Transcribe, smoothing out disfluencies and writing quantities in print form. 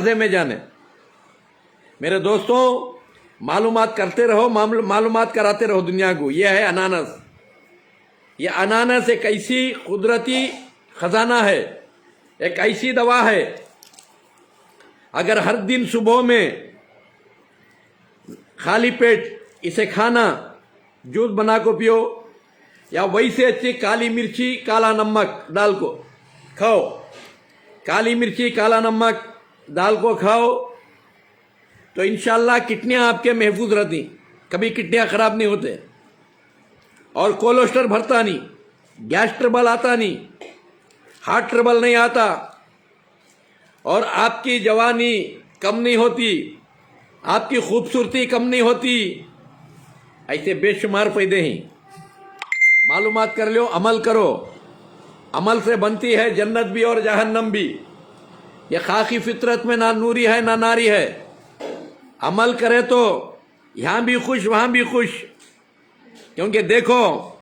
मज़े में जाने। मेरे दोस्तों, मालूमात करते रहो, मालूमात कराते रहो दुनिया को। यह है अनानस। ये अनानस एक ऐसी कुदरती खजाना है, एक ऐसी दवा है, अगर हर दिन सुबह में खाली पेट इसे खाना, जूस बना को पियो, या वैसे अच्छी काली मिर्ची काला नमक डाल को खाओ, काली मिर्ची काला नमक डाल को खाओ, तो इंशाल्लाह किडनियाँ आपके महफूज रहती, कभी किडनियाँ खराब नहीं होते, और कोलेस्ट्रॉल भरता नहीं, गैस ट्रबल आता नहीं, हार्ट ट्रबल नहीं आता, और आपकी जवानी कम नहीं होती, आपकी खूबसूरती कम नहीं होती। ऐसे बेशुमार फायदे हैं। मालूमात कर लो, अमल करो। अमल से बनती है जन्नत भी और जहन्नम भी। ये खाकी फितरत में ना नूरी है ना नारी है। अमल करे तो यहाँ भी खुश वहाँ भी खुश। क्योंकि देखो